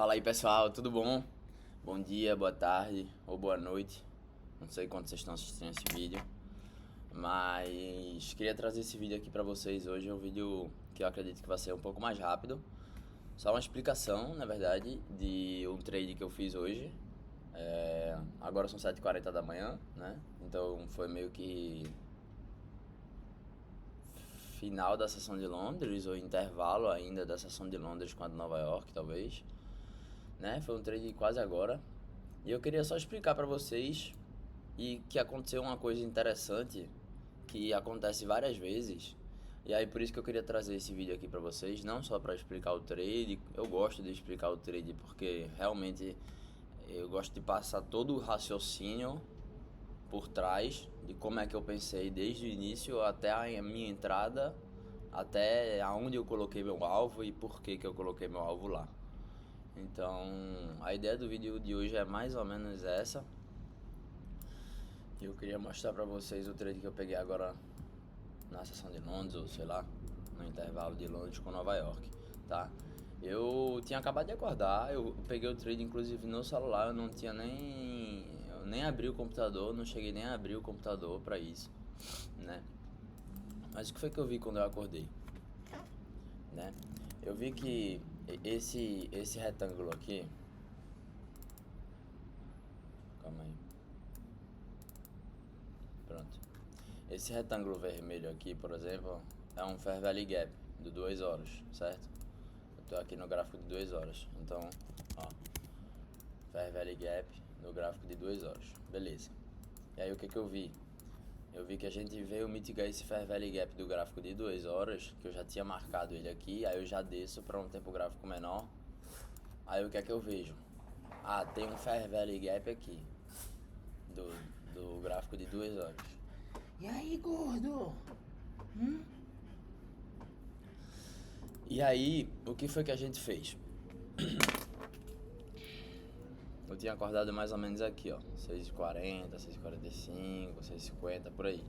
Fala aí pessoal, tudo bom? Bom dia, boa tarde ou boa noite. Não sei quando vocês estão assistindo esse vídeo, mas queria trazer esse vídeo aqui pra vocês hoje. É um vídeo que eu acredito que vai ser um pouco mais rápido. Só uma explicação, na verdade, de um trade que eu fiz hoje. Agora são 7h40 da manhã, né? Então foi meio que final da sessão de Londres, ou intervalo ainda da sessão de Londres com a de Nova York, talvez. Né? Foi um trade quase agora. E eu queria só explicar para vocês e que aconteceu uma coisa interessante que acontece várias vezes. E aí por isso que eu queria trazer esse vídeo aqui para vocês, não só para explicar o trade. Eu gosto de explicar o trade porque realmente eu gosto de passar todo o raciocínio por trás de como é que eu pensei desde o início até a minha entrada, até aonde eu coloquei meu alvo e por que eu coloquei meu alvo lá. Então, a ideia do vídeo de hoje é mais ou menos essa. Eu queria mostrar pra vocês o trade que eu peguei agora na sessão de Londres, ou sei lá, no intervalo de Londres com Nova York, tá? Eu tinha acabado de acordar, eu peguei o trade inclusive no celular, eu não tinha eu nem abri o computador, não cheguei nem a abrir o computador pra isso, né? Mas o que foi que eu vi quando eu acordei, né? Eu vi que esse retângulo aqui, calma aí, pronto. Esse retângulo vermelho aqui, por exemplo, é um Fair Value Gap de 2 horas, certo? Eu tô aqui no gráfico de 2 horas, então, ó, Fair Value Gap no gráfico de 2 horas, beleza. E aí o que que eu vi? Eu vi que a gente veio mitigar esse Fair Value Gap do gráfico de 2 horas, que eu já tinha marcado ele aqui, aí eu já desço para um tempo gráfico menor. Aí o que é que eu vejo? Ah, tem um Fair Value Gap aqui, do gráfico de 2 horas. E aí, gordo? E aí, o que foi que a gente fez? Eu tinha acordado mais ou menos aqui, ó, 6h40, 6h45, 6h50, por aí.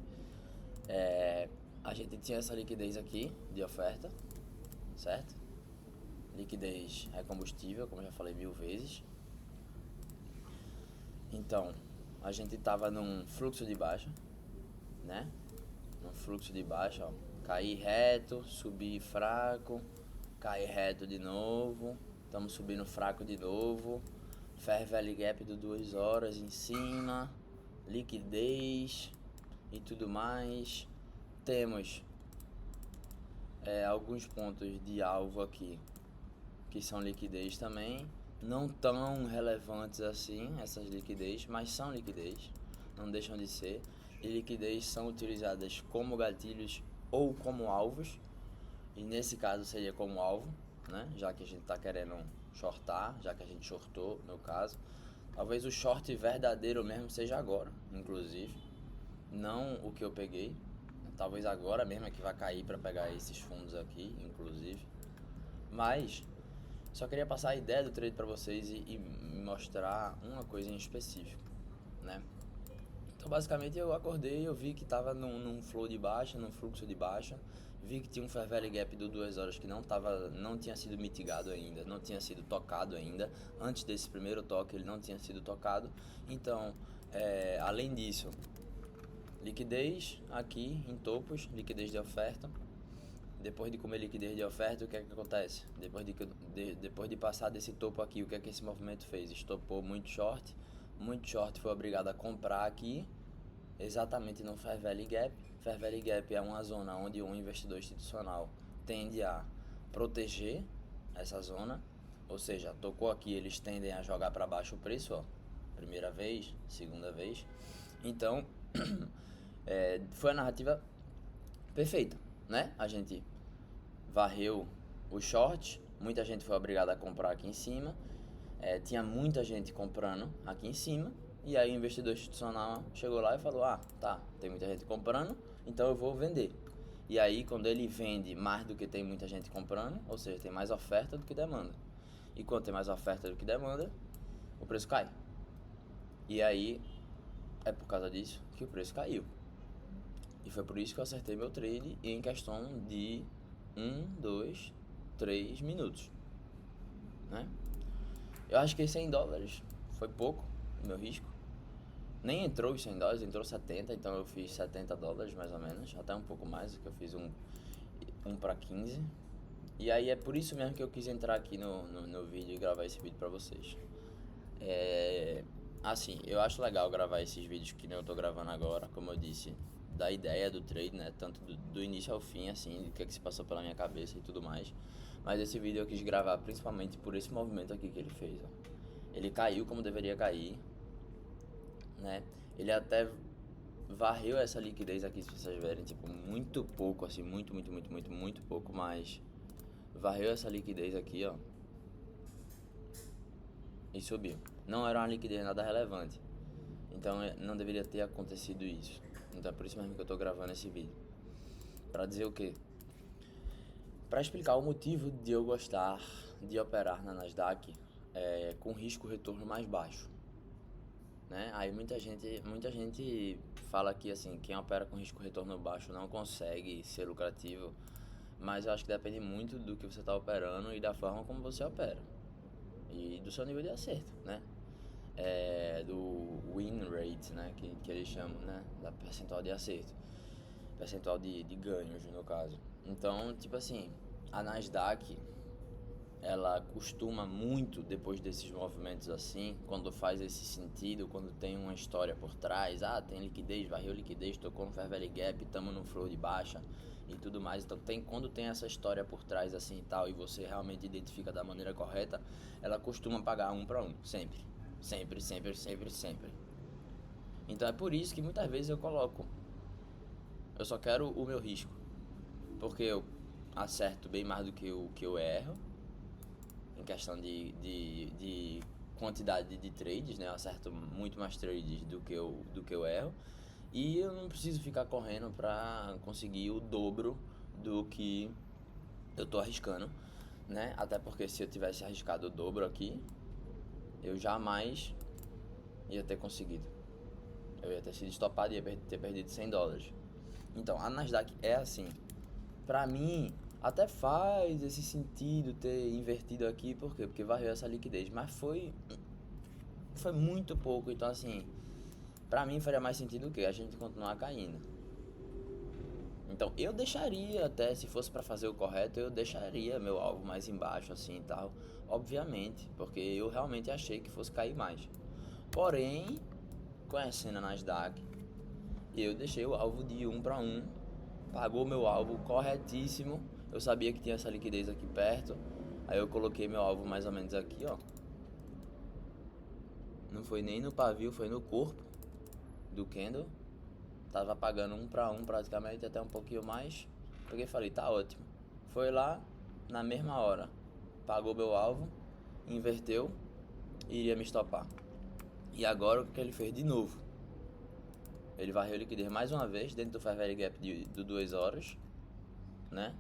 A gente tinha essa liquidez aqui de oferta, certo? Liquidez é combustível, como eu já falei 1000 vezes. Então, a gente tava num fluxo de baixa, né? Num fluxo de baixa, ó. Cair reto, subir fraco, cair reto de novo. Estamos subindo fraco de novo. Fair Value Gap do 2 horas em cima. Liquidez e tudo mais. Temos alguns pontos de alvo aqui que são liquidez também. Não tão relevantes assim essas liquidez, mas são liquidez, não deixam de ser. E liquidez são utilizadas como gatilhos ou como alvos. E nesse caso seria como alvo, né? Já que a gente está querendo shortar, já que a gente shortou no caso. Talvez o short verdadeiro mesmo seja agora, inclusive. Não o que eu peguei. Talvez agora mesmo é que vai cair para pegar esses fundos aqui, inclusive. Mas só queria passar a ideia do trade para vocês e mostrar uma coisa em específico, né? Então basicamente eu acordei, eu vi que tava num flow de baixa, num fluxo de baixa, vi que tinha um Fair Value Gap do 2 horas que não tinha sido mitigado ainda, não tinha sido tocado ainda. Antes desse primeiro toque ele não tinha sido tocado. Então, além disso, liquidez aqui em topos, liquidez de oferta. Depois de comer liquidez de oferta, o que é que acontece? Depois de passar desse topo aqui, o que é que esse movimento fez? Estopou muito short foi obrigado a comprar aqui, exatamente no Fair Value Gap. Fair Value Gap é uma zona onde um investidor institucional tende a proteger essa zona, ou seja, tocou aqui, eles tendem a jogar para baixo o preço, ó, primeira vez, segunda vez. Então, foi a narrativa perfeita, né? A gente varreu o short, muita gente foi obrigada a comprar aqui em cima, tinha muita gente comprando aqui em cima, e aí o investidor institucional chegou lá e falou: ah, tá, tem muita gente comprando, então eu vou vender. E aí quando ele vende mais do que tem muita gente comprando, ou seja, tem mais oferta do que demanda, e quando tem mais oferta do que demanda, o preço cai. E aí é por causa disso que o preço caiu. E foi por isso que eu acertei meu trade em questão de 1, 2, 3 minutos, né? Eu acho que $100 foi pouco, o meu risco. Nem entrou os $100, entrou 70, então eu fiz $70 mais ou menos, até um pouco mais, que eu fiz um para 15. E aí é por isso mesmo que eu quis entrar aqui no vídeo e gravar esse vídeo pra vocês. Assim, eu acho legal gravar esses vídeos que nem eu tô gravando agora, como eu disse, da ideia do trade, né? Tanto do início ao fim, assim, do que é que se passou pela minha cabeça e tudo mais. Mas esse vídeo eu quis gravar principalmente por esse movimento aqui que ele fez, ó. Ele caiu como deveria cair, né? Ele até varreu essa liquidez aqui, se vocês verem, tipo, muito pouco, assim, muito pouco, mas varreu essa liquidez aqui, ó, e subiu. Não era uma liquidez nada relevante, então não deveria ter acontecido isso. Então é por isso mesmo que eu tô gravando esse vídeo. Pra dizer o quê? Pra explicar o motivo de eu gostar de operar na Nasdaq com risco retorno mais baixo, né? Aí muita gente fala que assim, quem opera com risco retorno baixo não consegue ser lucrativo, mas eu acho que depende muito do que você está operando e da forma como você opera e do seu nível de acerto, né? Do win rate, né? Que eles chamam, né? Da percentual de acerto, percentual de ganhos no caso. Então, tipo assim, a Nasdaq ela costuma muito, depois desses movimentos assim, quando faz esse sentido, quando tem uma história por trás, tem liquidez, varreu liquidez, tocou no Fair Value Gap, estamos no flow de baixa e tudo mais. Então quando tem essa história por trás assim e tal, e você realmente identifica da maneira correta, ela costuma pagar 1 para 1, sempre. Sempre, sempre, sempre, sempre. Então é por isso que muitas vezes eu só quero o meu risco, porque eu acerto bem mais do que eu erro, em questão de quantidade de trades, né? Eu acerto muito mais trades do que eu erro. E eu não preciso ficar correndo para conseguir o dobro do que eu tô arriscando, né? Até porque se eu tivesse arriscado o dobro aqui, eu jamais ia ter conseguido. Eu ia ter sido estopado e ia ter perdido $100. Então, a Nasdaq é assim. Pra mim, até faz esse sentido ter invertido aqui, por quê? Porque varreu essa liquidez, mas foi muito pouco, então assim, pra mim faria mais sentido o quê? A gente continuar caindo. Então eu deixaria até, se fosse pra fazer o correto, eu deixaria meu alvo mais embaixo assim e tal, obviamente, porque eu realmente achei que fosse cair mais. Porém, conhecendo a Nasdaq, eu deixei o alvo de 1 para 1, pagou meu alvo corretíssimo. Eu sabia que tinha essa liquidez aqui perto, aí eu coloquei meu alvo mais ou menos aqui, ó. Não foi nem no pavio, foi no corpo do candle. Tava pagando 1 para 1 praticamente, até um pouquinho mais. Peguei e falei, tá ótimo. Foi lá, na mesma hora, pagou meu alvo, inverteu e iria me estopar. E agora o que ele fez de novo? Ele varreu a liquidez mais uma vez dentro do Fair Value Gap de 2 horas, né?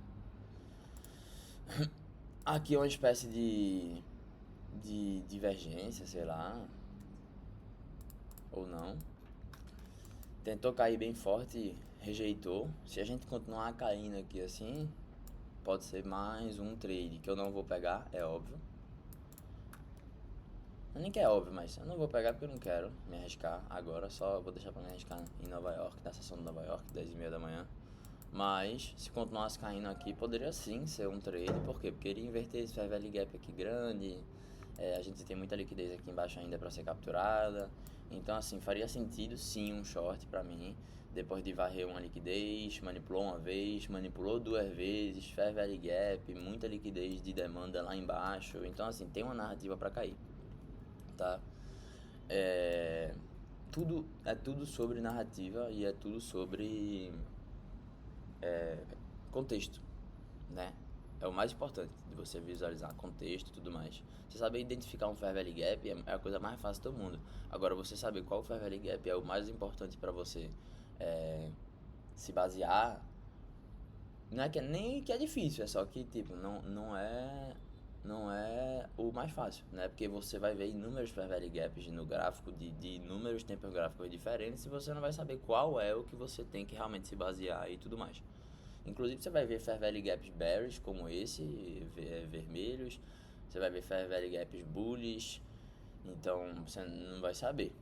Aqui é uma espécie de divergência, sei lá, ou não. Tentou cair bem forte, rejeitou. Se a gente continuar caindo aqui assim, pode ser mais um trade que eu não vou pegar, é óbvio. Nem que é óbvio, mas eu não vou pegar porque eu não quero me arriscar agora. Só vou deixar pra me arriscar em Nova York, na sessão de Nova York, 10h30 da manhã. Mas se continuasse caindo aqui, poderia sim ser um trade. Por quê? Porque iria inverter esse Fair Value Gap aqui grande. A gente tem muita liquidez aqui embaixo ainda para ser capturada. Então assim, faria sentido sim um short para mim. Depois de varrer uma liquidez, manipulou uma vez, manipulou 2 vezes, Fair Value Gap, muita liquidez de demanda lá embaixo. Então assim, tem uma narrativa para cair, tá? Tudo sobre narrativa e é tudo sobre contexto, né? É o mais importante de você visualizar contexto e tudo mais. Você saber identificar um Fair Value Gap é a coisa mais fácil do mundo. Agora, você saber qual Fair Value Gap é o mais importante para você se basear, não é que nem que é difícil, é só que tipo não é o mais fácil, né? Porque você vai ver inúmeros Fair Value Gaps no gráfico de inúmeros tempos gráficos diferentes e você não vai saber qual é o que você tem que realmente se basear e tudo mais. Inclusive você vai ver Fair Value Gaps bearish como esse, vermelhos. Você vai ver fair value gaps bullish, então você não vai saber.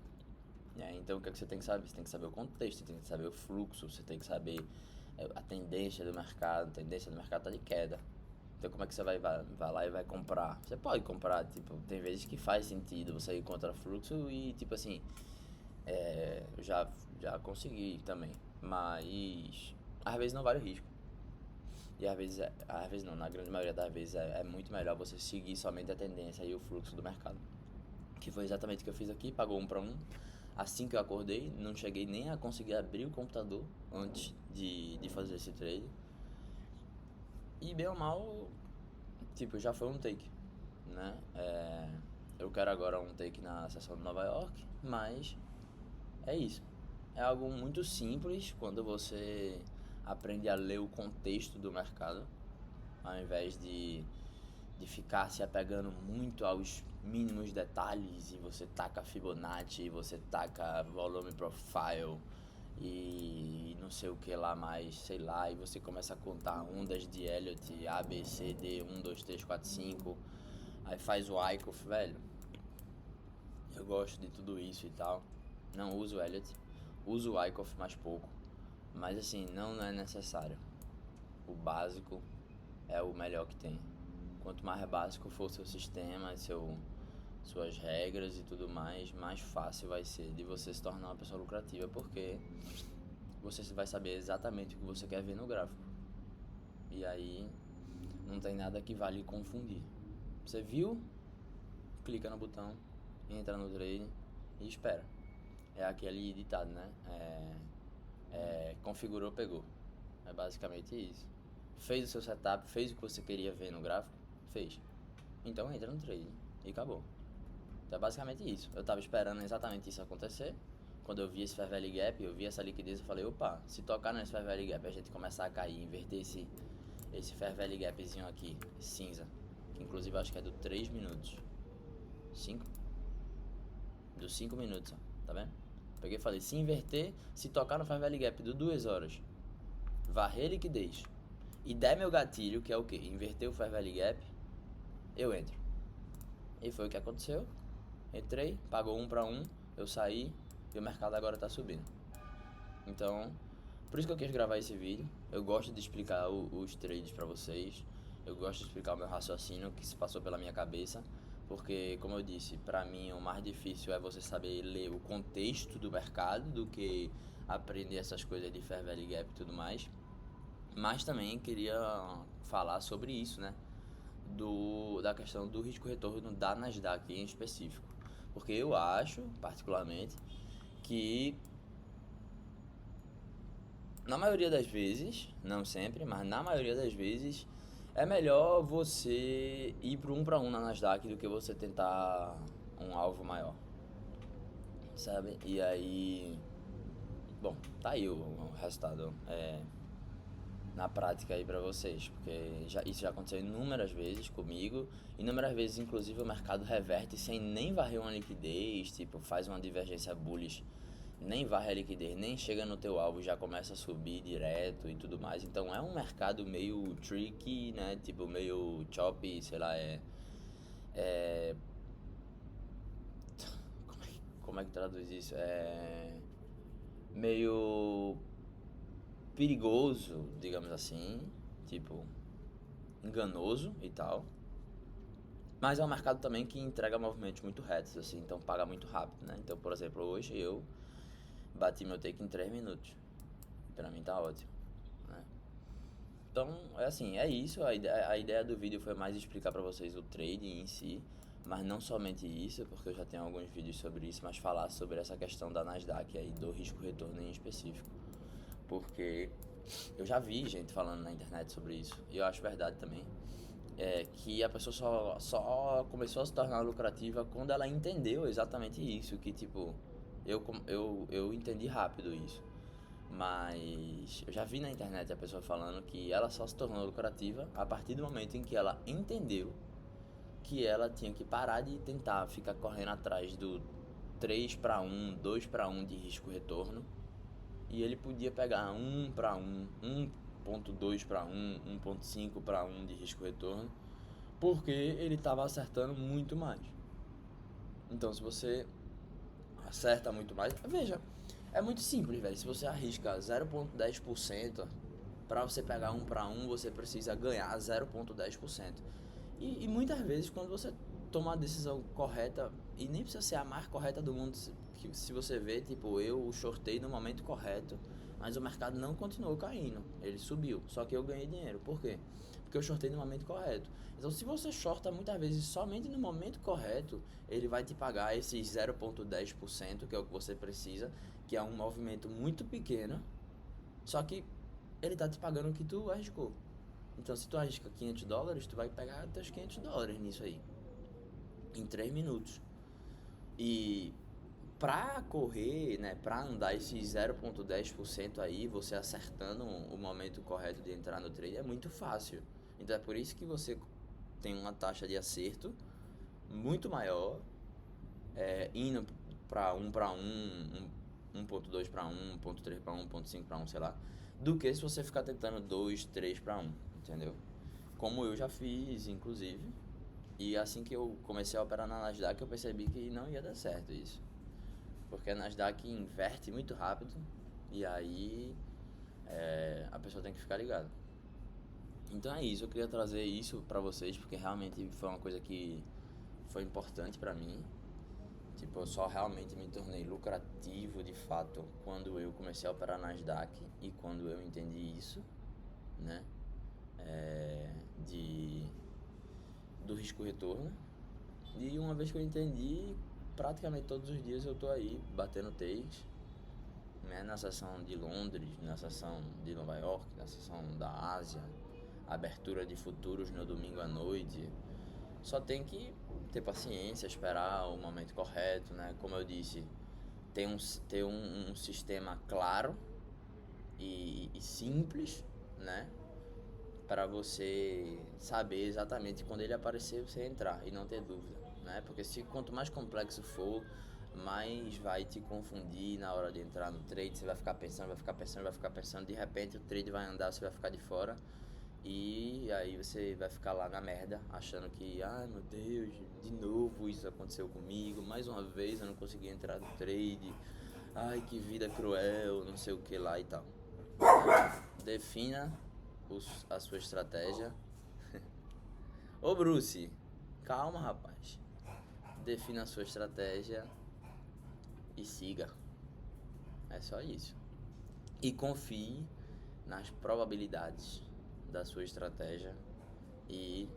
Então o que é que você tem que saber? Você tem que saber o contexto, você tem que saber o fluxo, você tem que saber a tendência do mercado. A tendência do mercado tá de queda. Então como é que você vai lá e vai comprar? Você pode comprar, tipo, tem vezes que faz sentido você ir contra fluxo e tipo assim, eu já consegui também, mas às vezes não vale o risco. E às vezes não, na grande maioria das vezes é muito melhor você seguir somente a tendência e o fluxo do mercado. Que foi exatamente o que eu fiz aqui, pagou 1 para 1. Assim que eu acordei, não cheguei nem a conseguir abrir o computador antes de fazer esse trade. E bem ou mal, tipo, já foi um take, né? Eu quero agora um take na sessão de Nova York, mas é isso. É algo muito simples quando você aprende a ler o contexto do mercado, ao invés de ficar se apegando muito aos mínimos detalhes, e você taca Fibonacci, e você taca volume profile e não sei o que lá mais, sei lá, e você começa a contar ondas de Elliott, A, B, C, D, 1, 2, 3, 4, 5, aí faz o Wyckoff, velho. Eu gosto de tudo isso e tal. Não uso Elliott, uso o Wyckoff mais pouco, mas assim, não é necessário. O básico é o melhor que tem. Quanto mais básico for o seu sistema, suas regras e tudo mais fácil vai ser de você se tornar uma pessoa lucrativa, porque você vai saber exatamente o que você quer ver no gráfico. E aí não tem nada que vale confundir. Você viu? Clica no botão, entra no trade e espera. É aquele ditado, né? Configurou, pegou. É basicamente isso. Fez o seu setup, fez o que você queria ver no gráfico, fez. Então entra no trade e acabou. Então é basicamente isso. Eu tava esperando exatamente isso acontecer. Quando eu vi esse fair value gap, eu vi essa liquidez, eu falei, opa, se tocar nesse fair value gap, a gente começar a cair, inverter esse fair value gapzinho aqui, cinza, que inclusive eu acho que é do 3 minutos. 5? Dos 5 minutos, ó, tá vendo? Peguei e falei, se inverter, se tocar no fair value gap do 2 horas, varrer liquidez e der meu gatilho, que é o que? Inverter o fair value gap, eu entro. E foi o que aconteceu. Entrei, pagou 1 para 1, eu saí e o mercado agora tá subindo. Então, por isso que eu quis gravar esse vídeo. Eu gosto de explicar os trades para vocês. Eu gosto de explicar o meu raciocínio que se passou pela minha cabeça, porque, como eu disse, para mim o mais difícil é você saber ler o contexto do mercado do que aprender essas coisas de fair value gap e tudo mais. Mas também queria falar sobre isso, né? Da questão do risco-retorno da Nasdaq em específico. Porque eu acho, particularmente, que na maioria das vezes, não sempre, mas na maioria das vezes, é melhor você ir pro 1 para 1 na Nasdaq do que você tentar um alvo maior, sabe? E aí, bom, tá aí o resultado na prática aí pra vocês, porque isso já aconteceu inúmeras vezes comigo, inúmeras vezes inclusive o mercado reverte sem nem varrer uma liquidez, tipo, faz uma divergência bullish, nem varre a liquidez, nem chega no teu alvo, já começa a subir direto e tudo mais. Então é um mercado meio tricky, né? Tipo, meio choppy, sei lá, como é que traduz isso? Meio perigoso, digamos assim, tipo, enganoso e tal. Mas é um mercado também que entrega movimentos muito retos, assim, então paga muito rápido, né? Então, por exemplo, hoje eu bati meu take em 3 minutos. Pra mim tá ótimo, né? Então, é assim, é isso. A ideia do vídeo foi mais explicar pra vocês o trading em si, mas não somente isso, porque eu já tenho alguns vídeos sobre isso, mas falar sobre essa questão da Nasdaq aí, do risco-retorno em específico. Porque eu já vi gente falando na internet sobre isso, e eu acho verdade também, que a pessoa só começou a se tornar lucrativa quando ela entendeu exatamente isso, que tipo, eu entendi rápido isso. Mas eu já vi na internet a pessoa falando que ela só se tornou lucrativa a partir do momento em que ela entendeu que ela tinha que parar de tentar ficar correndo atrás do 3 para 1, 2 para 1 de risco-retorno, e ele podia pegar 1 para 1, 1.2 para 1, 1.5 para 1 de risco-retorno, porque ele estava acertando muito mais. Então, se você acerta muito mais, veja, é muito simples, velho. Se você arrisca 0,10%, para você pegar 1 para 1, você precisa ganhar 0,10%. E muitas vezes, quando você toma a decisão correta, e nem precisa ser a mais correta do mundo, se você vê, tipo, eu shortei no momento correto, mas o mercado não continuou caindo, ele subiu, só que eu ganhei dinheiro. Por quê? Porque eu shortei no momento correto. Então, se você shorta muitas vezes somente no momento correto, ele vai te pagar esses 0,10%, que é o que você precisa, que é um movimento muito pequeno, só que ele tá te pagando o que tu arriscou. Então, se tu arrisca $500, tu vai pegar teus $500 nisso aí, em 3 minutos. E pra correr, né, pra andar esses 0,10% aí, você acertando o momento correto de entrar no trade é muito fácil. Então é por isso que você tem uma taxa de acerto muito maior, indo para 1 para 1, 1,2 para 1, 1,3 para 1, 1,5 para 1, sei lá, do que se você ficar tentando 2, 3 para 1, entendeu? Como eu já fiz, inclusive. E assim que eu comecei a operar na Nasdaq, eu percebi que não ia dar certo isso. Porque a Nasdaq inverte muito rápido e aí a pessoa tem que ficar ligada. Então é isso, eu queria trazer isso pra vocês porque realmente foi uma coisa que foi importante pra mim. Tipo, eu só realmente me tornei lucrativo de fato quando eu comecei a operar na Nasdaq e quando eu entendi isso, né? De, do risco retorno. E uma vez que eu entendi, praticamente todos os dias eu tô aí batendo takes, né? Na sessão de Londres, na sessão de Nova York, na sessão da Ásia, abertura de futuros no domingo à noite. Só tem que ter paciência, esperar o momento correto, né? Como eu disse, ter um sistema claro e simples, né? Para você saber exatamente quando ele aparecer, você entrar e não ter dúvida, né? Porque se quanto mais complexo for, mais vai te confundir na hora de entrar no trade. Você vai ficar pensando, vai ficar pensando, vai ficar pensando. De repente o trade vai andar, você vai ficar de fora. E aí você vai ficar lá na merda, achando que, ai meu Deus, de novo isso aconteceu comigo, mais uma vez eu não consegui entrar no trade, ai que vida cruel, não sei o que lá e tal. Defina a sua estratégia. Ô Bruce, calma rapaz. Defina a sua estratégia e siga. É só isso. E confie nas probabilidades da sua estratégia e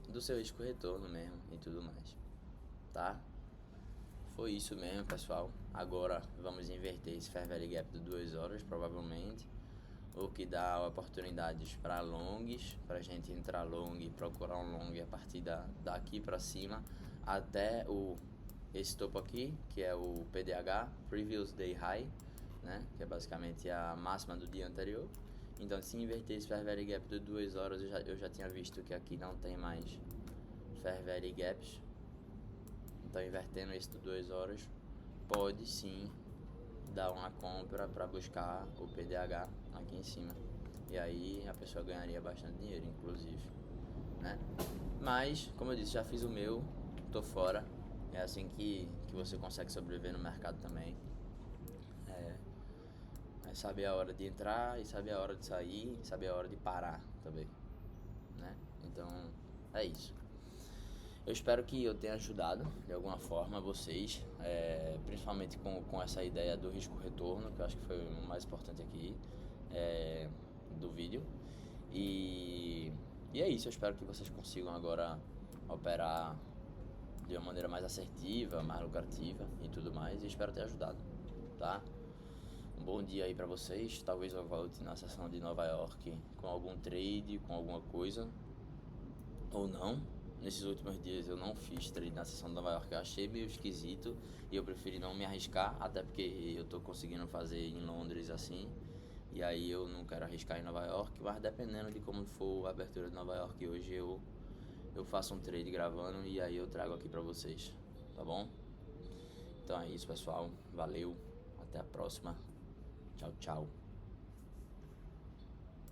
do seu risco retorno mesmo e tudo mais, tá? Foi isso mesmo, pessoal. Agora vamos inverter esse Fair Value Gap de 2 horas, provavelmente, o que dá oportunidades para longs, para a gente entrar long e procurar um long a partir daqui para cima até esse topo aqui, que é o PDH, Previous Day High, né? Que é basicamente a máxima do dia anterior. Então, se inverter esse Fair Value Gap de 2 horas, eu já tinha visto que aqui não tem mais Fair Value Gaps. Então, invertendo isso de 2 horas, pode sim dar uma compra para buscar o PDH aqui em cima. E aí a pessoa ganharia bastante dinheiro, inclusive, né? Mas, como eu disse, já fiz o meu, tô fora. É assim que você consegue sobreviver no mercado também. É saber a hora de entrar e saber a hora de sair, e saber a hora de parar também, né? Então, é isso. Eu espero que eu tenha ajudado de alguma forma vocês, principalmente com essa ideia do risco-retorno, que eu acho que foi o mais importante aqui do vídeo. E é isso, eu espero que vocês consigam agora operar de uma maneira mais assertiva, mais lucrativa e tudo mais. E espero ter ajudado, tá? Um bom dia aí pra vocês. Talvez eu volte na sessão de Nova York com algum trade, com alguma coisa, ou não. Nesses últimos dias eu não fiz trade na sessão de Nova York, eu achei meio esquisito e eu preferi não me arriscar, até porque eu tô conseguindo fazer em Londres assim, e aí eu não quero arriscar em Nova York, mas dependendo de como for a abertura de Nova York hoje, eu faço um trade gravando e aí eu trago aqui pra vocês, tá bom? Então é isso, pessoal, valeu, até a próxima, tchau, tchau.